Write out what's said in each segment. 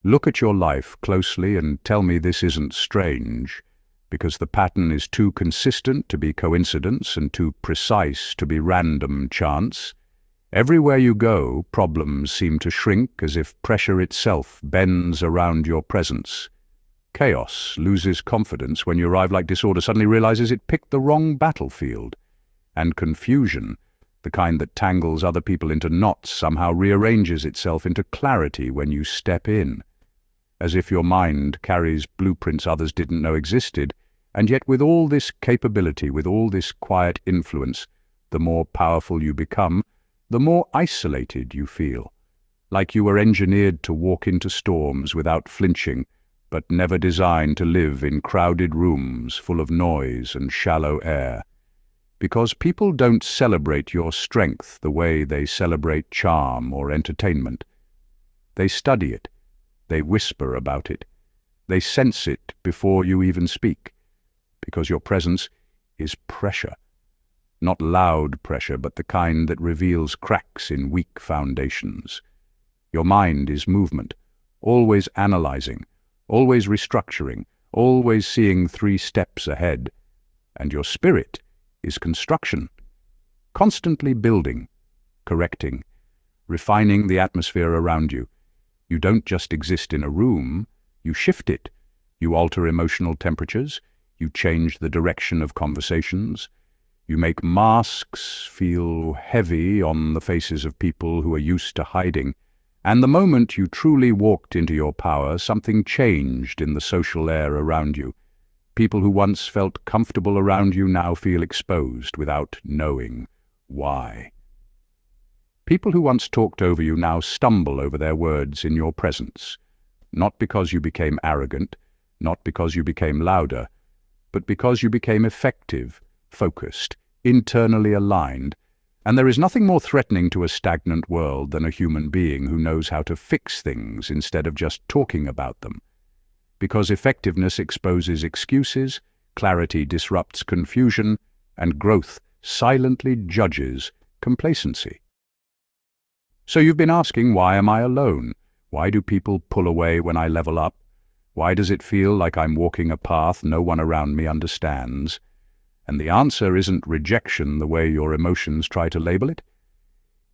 Look at your life closely and tell me this isn't strange, because the pattern is too consistent to be coincidence and too precise to be random chance. Everywhere you go, problems seem to shrink as if pressure itself bends around your presence. Chaos loses confidence when you arrive like disorder suddenly realizes it picked the wrong battlefield. And confusion, the kind that tangles other people into knots, somehow rearranges itself into clarity when you step in. As if your mind carries blueprints others didn't know existed, and yet with all this capability, with all this quiet influence, the more powerful you become, the more isolated you feel, like you were engineered to walk into storms without flinching, but never designed to live in crowded rooms full of noise and shallow air. Because people don't celebrate your strength the way they celebrate charm or entertainment. They study it. They whisper about it. They sense it before you even speak, because your presence is pressure. Not loud pressure, but the kind that reveals cracks in weak foundations. Your mind is movement, always analyzing, always restructuring, always seeing 3 steps ahead. And your spirit is construction, constantly building, correcting, refining the atmosphere around you. You don't just exist in a room, you shift it. You alter emotional temperatures, you change the direction of conversations, you make masks feel heavy on the faces of people who are used to hiding. And the moment you truly walked into your power, something changed in the social air around you. People who once felt comfortable around you now feel exposed without knowing why. People who once talked over you now stumble over their words in your presence, not because you became arrogant, not because you became louder, but because you became effective, focused, internally aligned. And there is nothing more threatening to a stagnant world than a human being who knows how to fix things instead of just talking about them. Because effectiveness exposes excuses, clarity disrupts confusion, and growth silently judges complacency. So you've been asking, why am I alone? Why do people pull away when I level up? Why does it feel like I'm walking a path no one around me understands? And the answer isn't rejection the way your emotions try to label it.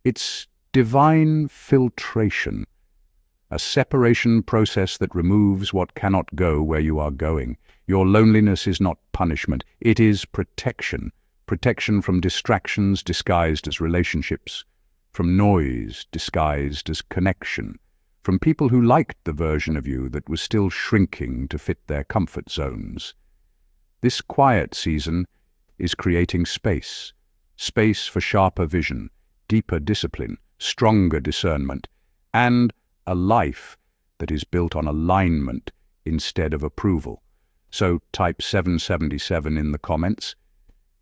It's divine filtration, a separation process that removes what cannot go where you are going. Your loneliness is not punishment, it is protection. Protection from distractions disguised as relationships, from noise disguised as connection, from people who liked the version of you that was still shrinking to fit their comfort zones. This quiet season is creating space for sharper vision, deeper discipline, stronger discernment, and a life that is built on alignment instead of approval. So type 777 in the comments.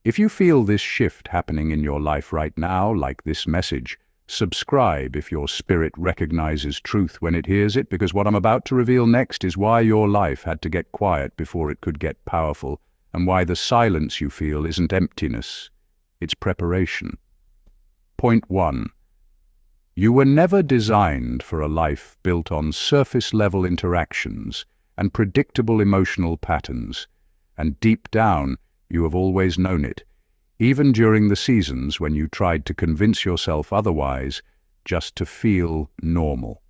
If you feel this shift happening in your life right now, like this message, subscribe if your spirit recognizes truth when it hears it, because what I'm about to reveal next is why your life had to get quiet before it could get powerful, and why the silence you feel isn't emptiness, it's preparation. Point 1. You were never designed for a life built on surface-level interactions and predictable emotional patterns, and deep down you have always known it, even during the seasons when you tried to convince yourself otherwise just to feel normal.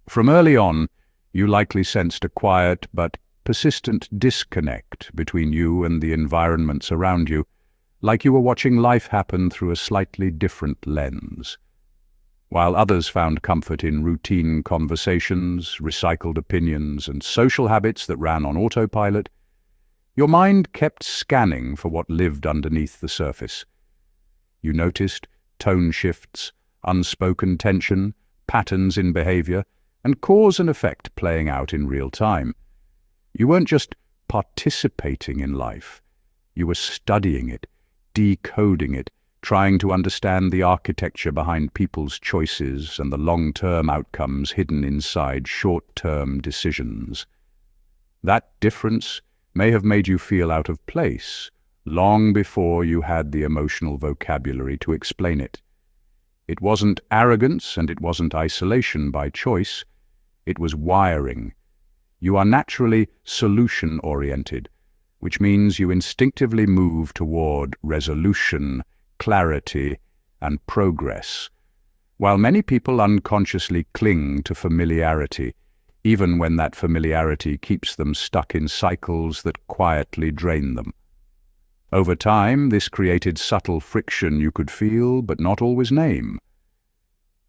From early on, you likely sensed a quiet but persistent disconnect between you and the environments around you, like you were watching life happen through a slightly different lens. While others found comfort in routine conversations, recycled opinions, and social habits that ran on autopilot, your mind kept scanning for what lived underneath the surface. You noticed tone shifts, unspoken tension, patterns in behavior, and cause and effect playing out in real time. You weren't just participating in life. You were studying it, decoding it, trying to understand the architecture behind people's choices and the long-term outcomes hidden inside short-term decisions. That difference may have made you feel out of place long before you had the emotional vocabulary to explain it. It wasn't arrogance and it wasn't isolation by choice. It was wiring. You are naturally solution-oriented, which means you instinctively move toward resolution, clarity, and progress, while many people unconsciously cling to familiarity, even when that familiarity keeps them stuck in cycles that quietly drain them. Over time, this created subtle friction you could feel but not always name.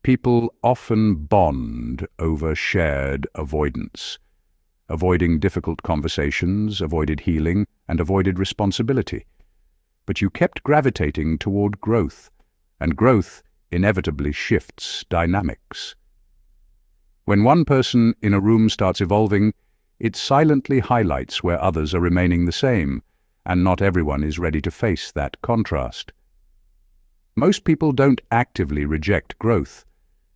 People often bond over shared avoidance. Avoiding difficult conversations, avoided healing, and avoided responsibility. But you kept gravitating toward growth, and growth inevitably shifts dynamics. When one person in a room starts evolving, it silently highlights where others are remaining the same, and not everyone is ready to face that contrast. Most people don't actively reject growth.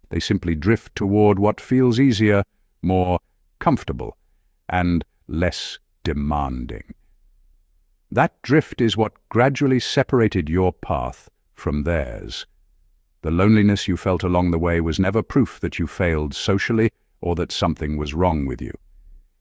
They simply drift toward what feels easier, more comfortable, and less demanding. That drift is what gradually separated your path from theirs. The loneliness you felt along the way was never proof that you failed socially or that something was wrong with you.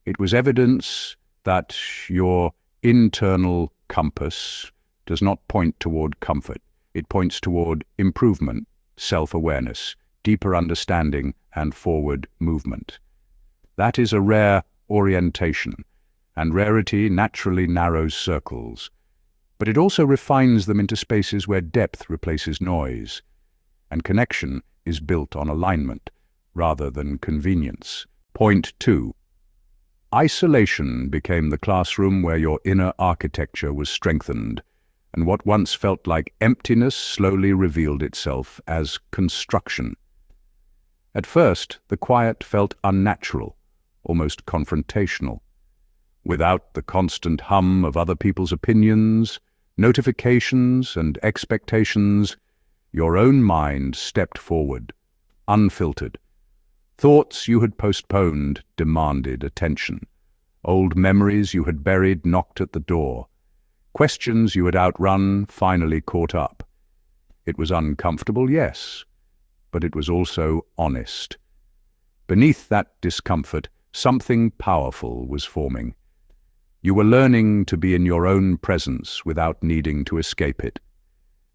It was evidence that your internal compass does not point toward comfort. It points toward improvement, self-awareness, deeper understanding, and forward movement. That is a rare orientation, and rarity naturally narrows circles. But it also refines them into spaces where depth replaces noise, and connection is built on alignment rather than convenience. Point 2. Isolation became the classroom where your inner architecture was strengthened, and what once felt like emptiness slowly revealed itself as construction. At first, the quiet felt unnatural, almost confrontational. Without the constant hum of other people's opinions, notifications, and expectations, your own mind stepped forward, unfiltered. Thoughts you had postponed demanded attention. Old memories you had buried knocked at the door. Questions you had outrun finally caught up. It was uncomfortable, yes, but it was also honest. Beneath that discomfort, something powerful was forming. You were learning to be in your own presence without needing to escape it.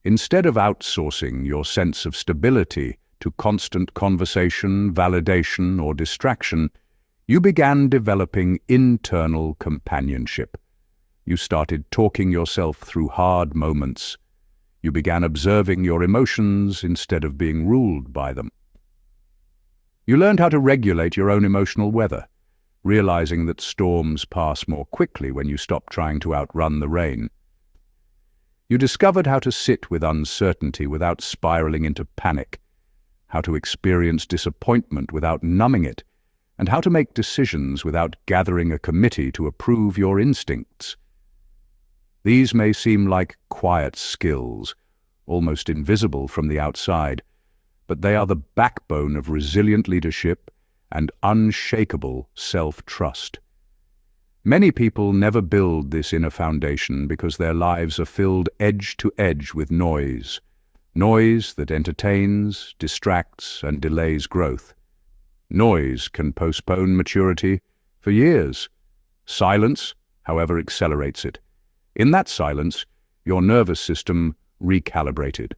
Instead of outsourcing your sense of stability to constant conversation, validation, or distraction, you began developing internal companionship. You started talking yourself through hard moments. You began observing your emotions instead of being ruled by them. You learned how to regulate your own emotional weather, realizing that storms pass more quickly when you stop trying to outrun the rain. You discovered how to sit with uncertainty without spiraling into panic, how to experience disappointment without numbing it, and how to make decisions without gathering a committee to approve your instincts. These may seem like quiet skills, almost invisible from the outside, but they are the backbone of resilient leadership and unshakable self-trust. Many people never build this inner foundation because their lives are filled edge to edge with noise. Noise that entertains, distracts, and delays growth. Noise can postpone maturity for years. Silence, however, accelerates it. In that silence, your nervous system recalibrated.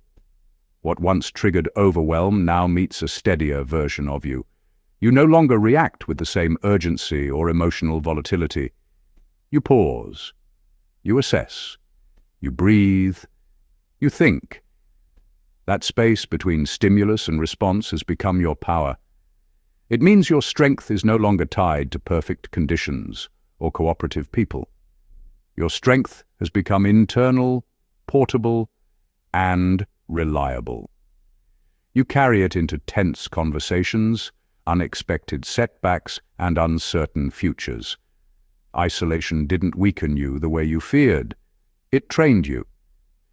What once triggered overwhelm now meets a steadier version of you. You no longer react with the same urgency or emotional volatility. You pause. You assess. You breathe. You think. That space between stimulus and response has become your power. It means your strength is no longer tied to perfect conditions or cooperative people. Your strength has become internal, portable, and reliable. You carry it into tense conversations, unexpected setbacks, and uncertain futures. Isolation didn't weaken you the way you feared. It trained you.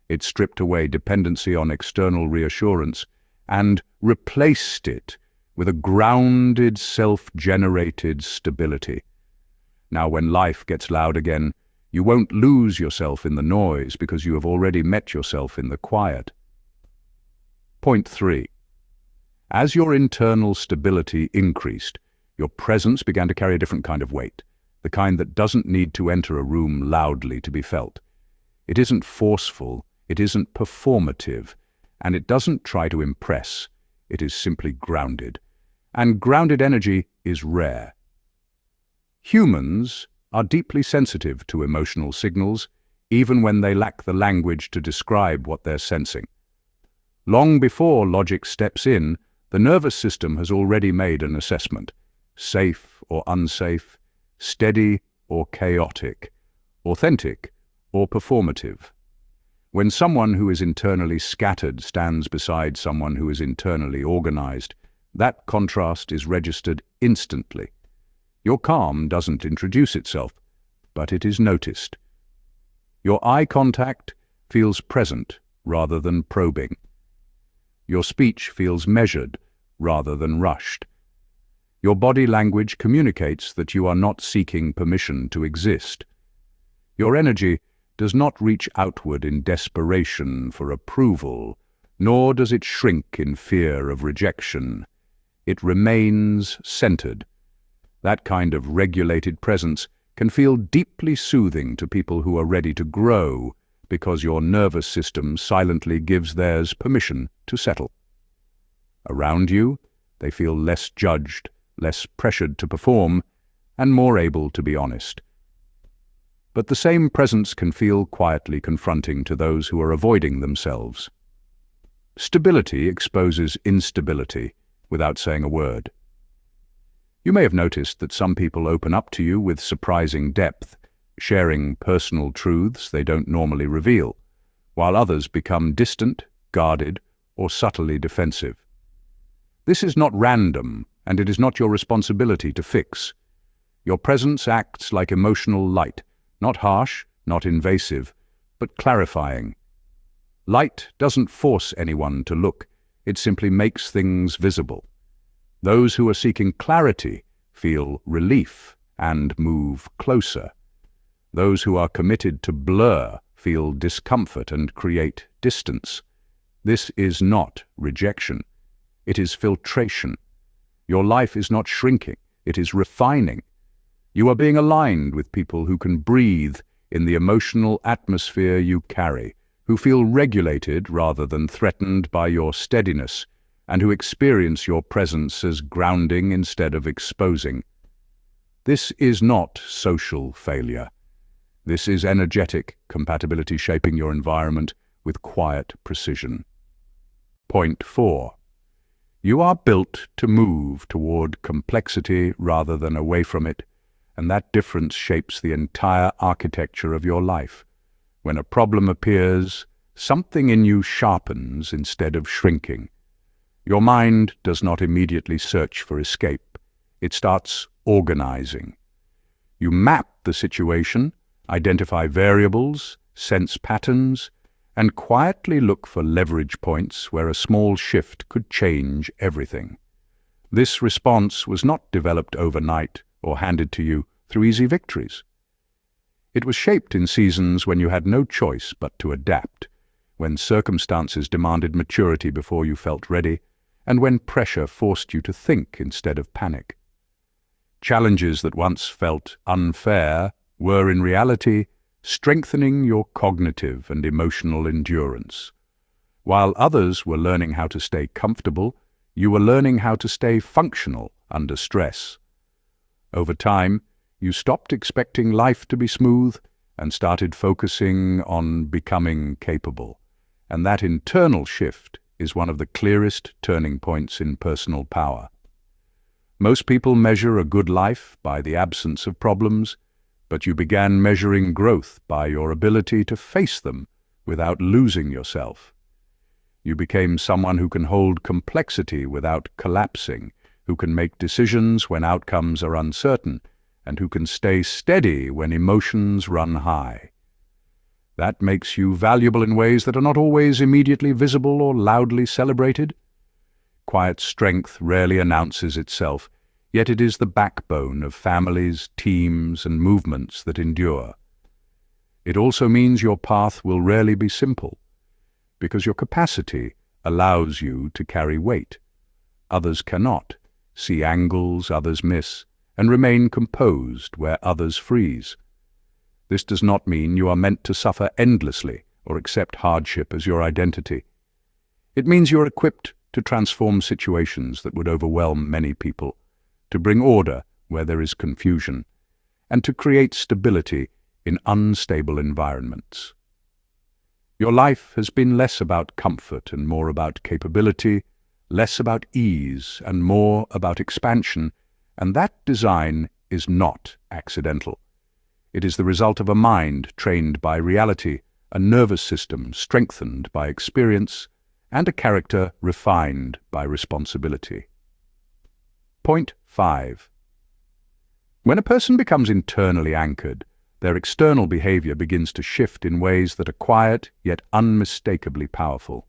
It stripped away dependency on external reassurance and replaced it with a grounded, self-generated stability. Now, when life gets loud again, you won't lose yourself in the noise because you have already met yourself in the quiet. Point 3. As your internal stability increased, Your presence began to carry a different kind of weight, the kind that doesn't need to enter a room loudly to be felt. It isn't forceful, it isn't performative, and it doesn't try to impress. It is simply grounded. And grounded energy is rare. Humans are deeply sensitive to emotional signals, even when they lack the language to describe what they're sensing. Long before logic steps in, the nervous system has already made an assessment: safe or unsafe, steady or chaotic, authentic or performative. When someone who is internally scattered stands beside someone who is internally organized, that contrast is registered instantly. Your calm doesn't introduce itself, but it is noticed. Your eye contact feels present rather than probing. Your speech feels measured rather than rushed. Your body language communicates that you are not seeking permission to exist. Your energy does not reach outward in desperation for approval, nor does it shrink in fear of rejection. It remains centered. That kind of regulated presence can feel deeply soothing to people who are ready to grow, because your nervous system silently gives theirs permission to settle. Around you, they feel less judged, less pressured to perform, and more able to be honest. But the same presence can feel quietly confronting to those who are avoiding themselves. Stability exposes instability without saying a word. You may have noticed that some people open up to you with surprising depth, sharing personal truths they don't normally reveal, while others become distant, guarded, or subtly defensive. This is not random, and it is not your responsibility to fix. Your presence acts like emotional light, not harsh, not invasive, but clarifying. Light doesn't force anyone to look, it simply makes things visible. Those who are seeking clarity feel relief and move closer. Those who are committed to blur feel discomfort and create distance. This is not rejection. It is filtration. Your life is not shrinking, it is refining. You are being aligned with people who can breathe in the emotional atmosphere you carry, who feel regulated rather than threatened by your steadiness, and who experience your presence as grounding instead of exposing. This is not social failure. This is energetic compatibility shaping your environment with quiet precision. Point 4. You are built to move toward complexity rather than away from it, and that difference shapes the entire architecture of your life. When a problem appears, something in you sharpens instead of shrinking. Your mind does not immediately search for escape. It starts organizing. You map the situation, identify variables, sense patterns, and quietly look for leverage points where a small shift could change everything. This response was not developed overnight or handed to you through easy victories. It was shaped in seasons when you had no choice but to adapt, when circumstances demanded maturity before you felt ready, and when pressure forced you to think instead of panic. Challenges that once felt unfair were in reality strengthening your cognitive and emotional endurance. While others were learning how to stay comfortable, you were learning how to stay functional under stress. Over time, you stopped expecting life to be smooth and started focusing on becoming capable. And that internal shift is one of the clearest turning points in personal power. Most people measure a good life by the absence of problems, but you began measuring growth by your ability to face them without losing yourself. You became someone who can hold complexity without collapsing, who can make decisions when outcomes are uncertain, and who can stay steady when emotions run high. That makes you valuable in ways that are not always immediately visible or loudly celebrated. Quiet strength rarely announces itself, yet it is the backbone of families, teams, and movements that endure. It also means your path will rarely be simple, because your capacity allows you to carry weight. Others cannot, see angles others miss, and remain composed where others freeze. This does not mean you are meant to suffer endlessly or accept hardship as your identity. It means you're equipped to transform situations that would overwhelm many people, to bring order where there is confusion, and to create stability in unstable environments. Your life has been less about comfort and more about capability, less about ease and more about expansion, and that design is not accidental. It is the result of a mind trained by reality, a nervous system strengthened by experience, and a character refined by responsibility. Point 5. When a person becomes internally anchored, their external behavior begins to shift in ways that are quiet yet unmistakably powerful.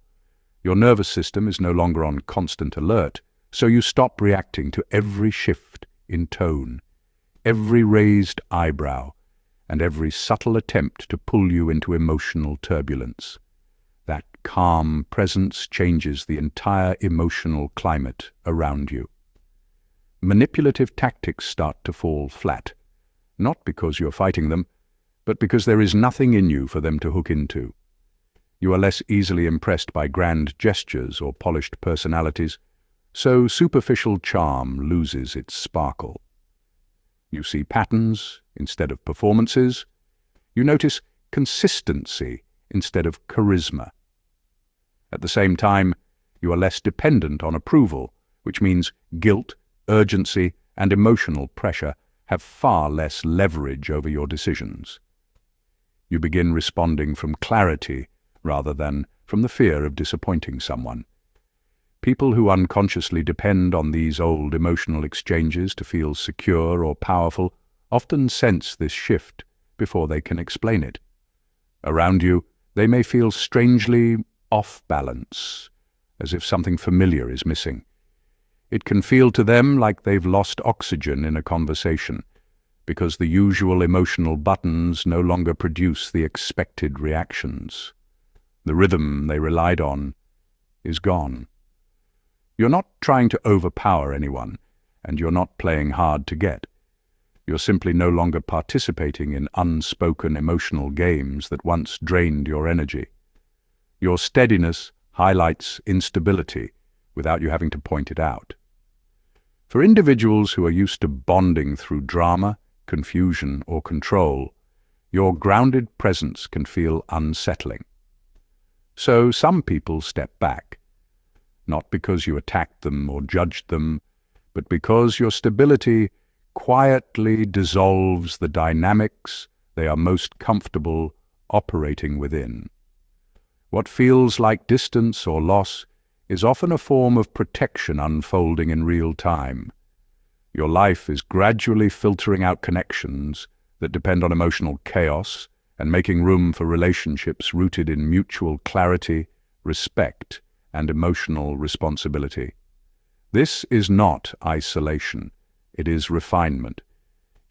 Your nervous system is no longer on constant alert, so you stop reacting to every shift in tone, every raised eyebrow, and every subtle attempt to pull you into emotional turbulence. That calm presence changes the entire emotional climate around you. Manipulative tactics start to fall flat, not because you're fighting them, but because there is nothing in you for them to hook into. You are less easily impressed by grand gestures or polished personalities, so superficial charm loses its sparkle. You see patterns instead of performances. You notice consistency instead of charisma. At the same time, you are less dependent on approval, which means guilt, urgency, and emotional pressure have far less leverage over your decisions. You begin responding from clarity rather than from the fear of disappointing someone. People who unconsciously depend on these old emotional exchanges to feel secure or powerful often sense this shift before they can explain it. Around you, they may feel strangely off balance, as if something familiar is missing. It can feel to them like they've lost oxygen in a conversation, because the usual emotional buttons no longer produce the expected reactions. The rhythm they relied on is gone. You're not trying to overpower anyone, and you're not playing hard to get. You're simply no longer participating in unspoken emotional games that once drained your energy. Your steadiness highlights instability without you having to point it out. For individuals who are used to bonding through drama, confusion, or control, your grounded presence can feel unsettling. So some people step back, not because you attacked them or judged them, but because your stability quietly dissolves the dynamics they are most comfortable operating within. What feels like distance or loss is often a form of protection unfolding in real time. Your life is gradually filtering out connections that depend on emotional chaos and making room for relationships rooted in mutual clarity, respect, and emotional responsibility. This is not isolation. It is refinement.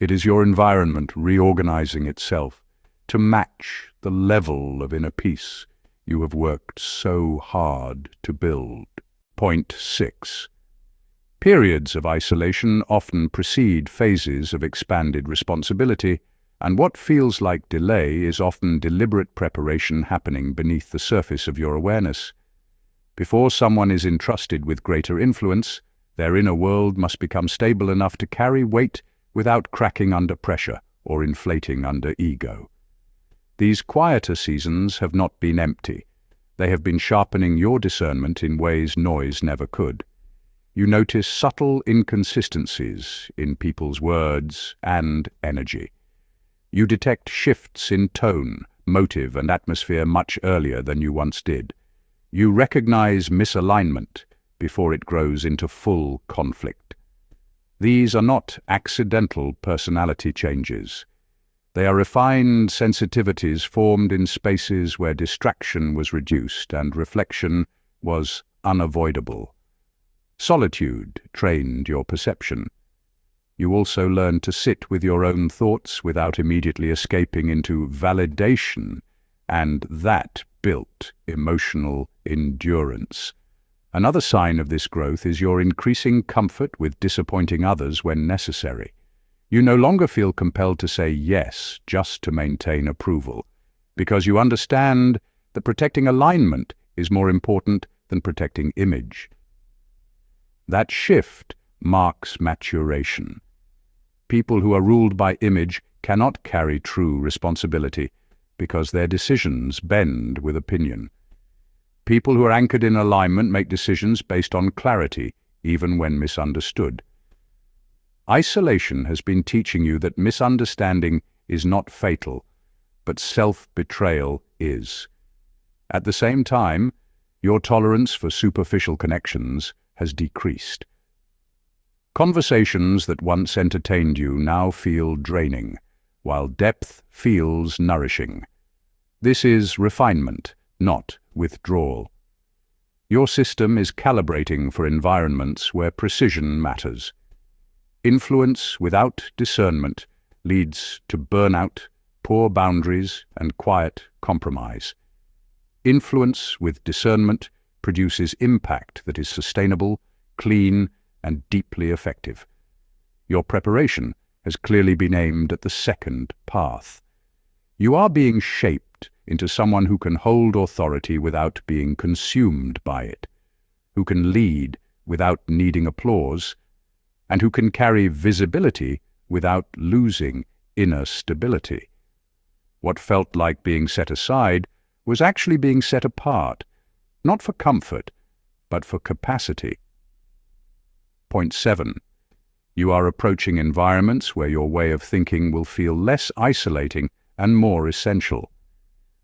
It is your environment reorganizing itself to match the level of inner peace you have worked so hard to build. Point 6. Periods of isolation often precede phases of expanded responsibility, and what feels like delay is often deliberate preparation happening beneath the surface of your awareness. Before someone is entrusted with greater influence, their inner world must become stable enough to carry weight without cracking under pressure or inflating under ego. These quieter seasons have not been empty. They have been sharpening your discernment in ways noise never could. You notice subtle inconsistencies in people's words and energy. You detect shifts in tone, motive, and atmosphere much earlier than you once did. You recognize misalignment before it grows into full conflict. These are not accidental personality changes. They are refined sensitivities formed in spaces where distraction was reduced and reflection was unavoidable. Solitude trained your perception. You also learned to sit with your own thoughts without immediately escaping into validation, and that built emotional endurance, Another sign of this growth is your increasing comfort with disappointing others when necessary. You no longer feel compelled to say yes just to maintain approval, because you understand that protecting alignment is more important than protecting image. That shift marks maturation. People who are ruled by image cannot carry true responsibility because their decisions bend with opinion. People who are anchored in alignment make decisions based on clarity, even when misunderstood. Isolation has been teaching you that misunderstanding is not fatal, but self-betrayal is. At the same time, your tolerance for superficial connections has decreased. Conversations that once entertained you now feel draining, while depth feels nourishing. This is refinement, not withdrawal. Your system is calibrating for environments where precision matters. Influence without discernment leads to burnout, poor boundaries, and quiet compromise. Influence with discernment produces impact that is sustainable, clean, and deeply effective. Your preparation has clearly been aimed at the second path. You are being shaped into someone who can hold authority without being consumed by it, who can lead without needing applause, and who can carry visibility without losing inner stability. What felt like being set aside was actually being set apart, not for comfort, but for capacity. Point 7. You are approaching environments where your way of thinking will feel less isolating and more essential.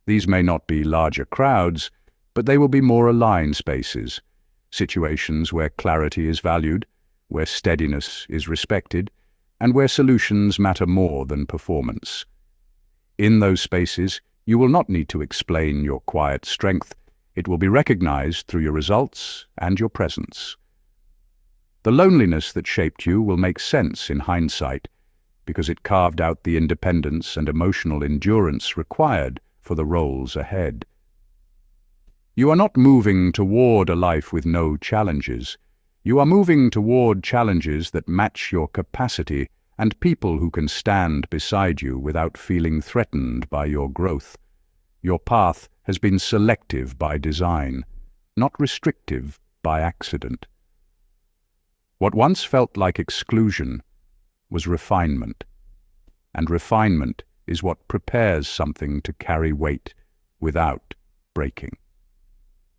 These may not be larger crowds, but they will be more aligned spaces, situations where clarity is valued, where steadiness is respected, and where solutions matter more than performance. In those spaces, you will not need to explain your quiet strength. It will be recognized through your results and your presence. The loneliness that shaped you will make sense in hindsight, because it carved out the independence and emotional endurance required for the roles ahead. You are not moving toward a life with no challenges. You are moving toward challenges that match your capacity and people who can stand beside you without feeling threatened by your growth. Your path has been selective by design, not restrictive by accident. What once felt like exclusion was refinement, and refinement is what prepares something to carry weight without breaking.